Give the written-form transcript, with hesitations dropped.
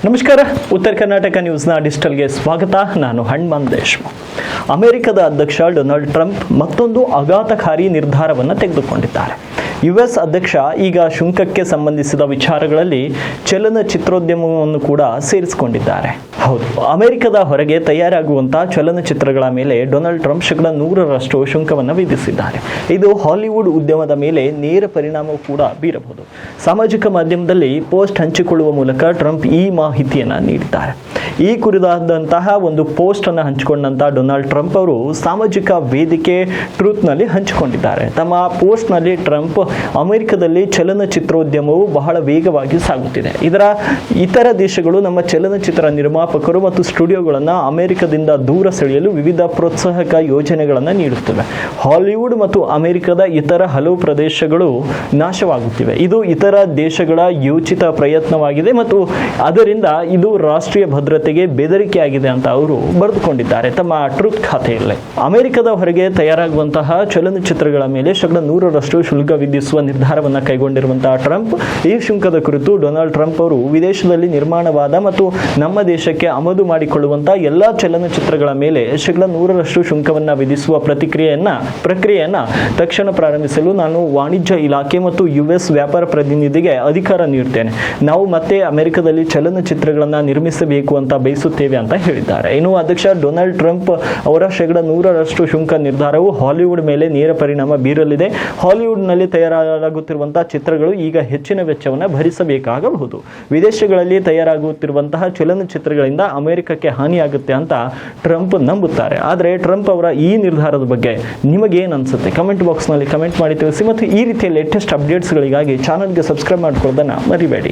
ನಮಸ್ಕಾರ. ಉತ್ತರ ಕರ್ನಾಟಕ ನ್ಯೂಸ್ನ ಡಿಜಿಟಲ್ಗೆ ಸ್ವಾಗತ. ನಾನು ಹನುಮಾನ್ ದೇಶ್ಮುಖ್. ಅಮೆರಿಕದ ಅಧ್ಯಕ್ಷ ಡೊನಾಲ್ಡ್ ಟ್ರಂಪ್ ಮತ್ತೊಂದು ಆಘಾತಕಾರಿ ನಿರ್ಧಾರವನ್ನು ತೆಗೆದುಕೊಂಡಿದ್ದಾರೆ. ಯುಎಸ್ ಅಧ್ಯಕ್ಷ ಈಗ ಶುಲ್ಕಕ್ಕೆ ಸಂಬಂಧಿಸಿದ ವಿಚಾರಗಳಲ್ಲಿ ಚಲನಚಿತ್ರೋದ್ಯಮವನ್ನು ಕೂಡ ಸೇರಿಸಿಕೊಂಡಿದ್ದಾರೆ. ಹೌದು, ಅಮೆರಿಕದ ಹೊರಗೆ ತಯಾರಾಗುವಂತಹ ಚಲನಚಿತ್ರಗಳ ಮೇಲೆ ಡೊನಾಲ್ಡ್ ಟ್ರಂಪ್ 100% ಶುಲ್ಕವನ್ನು ವಿಧಿಸಿದ್ದಾರೆ. ಇದು ಹಾಲಿವುಡ್ ಉದ್ಯಮದ ಮೇಲೆ ನೇರ ಪರಿಣಾಮ ಕೂಡ ಬೀರಬಹುದು. ಸಾಮಾಜಿಕ ಮಾಧ್ಯಮದಲ್ಲಿ ಪೋಸ್ಟ್ ಹಂಚಿಕೊಳ್ಳುವ ಮೂಲಕ ಟ್ರಂಪ್ ಈ ಮಾಹಿತಿಯನ್ನು ನೀಡಿದ್ದಾರೆ. ಈ ಕುರಿತಾದಂತಹ ಒಂದು ಪೋಸ್ಟ್ ಅನ್ನು ಹಂಚಿಕೊಂಡಂತಹ ಡೊನಾಲ್ಡ್ ಟ್ರಂಪ್ ಅವರು ಸಾಮಾಜಿಕ ವೇದಿಕೆ ಟ್ರೂತ್ನಲ್ಲಿ ಹಂಚಿಕೊಂಡಿದ್ದಾರೆ. ತಮ್ಮ ಪೋಸ್ಟ್ನಲ್ಲಿ ಟ್ರಂಪ್ ಅಮೆರಿಕದಲ್ಲಿ ಚಲನಚಿತ್ರೋದ್ಯಮವು ಬಹಳ ವೇಗವಾಗಿ ಸಾಗುತ್ತಿದೆ. ಇತರ ದೇಶಗಳು ನಮ್ಮ ಚಲನಚಿತ್ರ ನಿರ್ಮಾಪಕರು ಮತ್ತು ಸ್ಟುಡಿಯೋಗಳನ್ನು ಅಮೆರಿಕದಿಂದ ದೂರ ಸೆಳೆಯಲು ವಿವಿಧ ಪ್ರೋತ್ಸಾಹಕ ಯೋಜನೆಗಳನ್ನು ನೀಡುತ್ತವೆ. ಹಾಲಿವುಡ್ ಮತ್ತು ಅಮೆರಿಕದ ಇತರ ಹಲವು ಪ್ರದೇಶಗಳು ನಾಶವಾಗುತ್ತಿವೆ. ಇದು ಇತರ ದೇಶಗಳ ಯೋಚಿತ ಪ್ರಯತ್ನವಾಗಿದೆ ಮತ್ತು ಅದರಿಂದ ಇದು ರಾಷ್ಟ್ರೀಯ ಭದ್ರತೆಗೆ ಬೆದರಿಕೆಯಾಗಿದೆ ಅಂತ ಅವರು ಬರೆದುಕೊಂಡಿದ್ದಾರೆ ತಮ್ಮ ಟ್ರೂತ್ ಖಾತೆಯಲ್ಲಿ. ಅಮೆರಿಕದ ಹೊರಗೆ ತಯಾರಾಗುವಂತಹ ಚಲನಚಿತ್ರಗಳ ಮೇಲೆ 100% ಶುಲ್ಕ ವಿಧಿಸುವ ನಿರ್ಧಾರವನ್ನು ಕೈಗೊಂಡಿರುವಂತಹ ಟ್ರಂಪ್ ಈ ಶುಲ್ಕದ ಕುರಿತು ಡೊನಾಲ್ಡ್ ಟ್ರಂಪ್ ಅವರು ವಿದೇಶದಲ್ಲಿ ನಿರ್ಮಾಣವಾದ ಮತ್ತು ನಮ್ಮ ದೇಶಕ್ಕೆ ಆಮದು ಮಾಡಿಕೊಳ್ಳುವಂತಹ ಎಲ್ಲಾ ಚಲನಚಿತ್ರಗಳ ಮೇಲೆ 100% ಶುಲ್ಕವನ್ನು ವಿಧಿಸುವ ಪ್ರಕ್ರಿಯೆಯನ್ನ ತಕ್ಷಣ ಪ್ರಾರಂಭಿಸಲು ನಾನು ವಾಣಿಜ್ಯ ಇಲಾಖೆ ಮತ್ತು ಯುಎಸ್ ವ್ಯಾಪಾರ ಪ್ರತಿನಿಧಿಗೆ ಅಧಿಕಾರ ನೀಡುತ್ತೇನೆ. ನಾವು ಮತ್ತೆ ಅಮೆರಿಕದಲ್ಲಿ ಚಲನಚಿತ್ರಗಳನ್ನು ನಿರ್ಮಿಸಬೇಕು ಅಂತ ಬಯಸುತ್ತೇವೆ ಅಂತ ಹೇಳಿದ್ದಾರೆ. ಇನ್ನು ಅಧ್ಯಕ್ಷ ಡೊನಾಲ್ಡ್ ಟ್ರಂಪ್ ಅವರ 100% ಶುಲ್ಕ ನಿರ್ಧಾರವು ಹಾಲಿವುಡ್ ಮೇಲೆ ನೇರ ಪರಿಣಾಮ ಬೀರಲಿದೆ. ಹಾಲಿವುಡ್ನಲ್ಲಿ ತಯಾರಾಗುತ್ತಿರುವಂತಹ ಚಿತ್ರಗಳು ಈಗ ಹೆಚ್ಚಿನ ವೆಚ್ಚವನ್ನು ಭರಿಸಬೇಕಾಗಬಹುದು. ವಿದೇಶಗಳಲ್ಲಿ ತಯಾರಾಗುತ್ತಿರುವಂತಹ ಚಲನಚಿತ್ರಗಳಿಂದ ಅಮೆರಿಕಕ್ಕೆ ಹಾನಿಯಾಗುತ್ತೆ ಅಂತ ಟ್ರಂಪ್ ನಂಬುತ್ತಾರೆ. ಆದರೆ ಟ್ರಂಪ್ ಅವರ ಈ ನಿರ್ಧಾರದ ಬಗ್ಗೆ ನಿಮಗೇನು ಅನ್ಸುತ್ತೆ? ಕಮೆಂಟ್ ಬಾಕ್ಸ್ನಲ್ಲಿ ಕಮೆಂಟ್ ಮಾಡಿ ತಿಳಿಸಿ ಮತ್ತು ಈ ರೀತಿಯ ಲೇಟೆಸ್ಟ್ ಅಪ್ಡೇಟ್ಸ್ಗಳಿಗಾಗಿ ಚಾನಲ್ಗೆ ಸಬ್ಸ್ಕ್ರೈಬ್ ಮಾಡ್ಕೊಳ್ಳೋದನ್ನು ಮರಿಬೇಡಿ.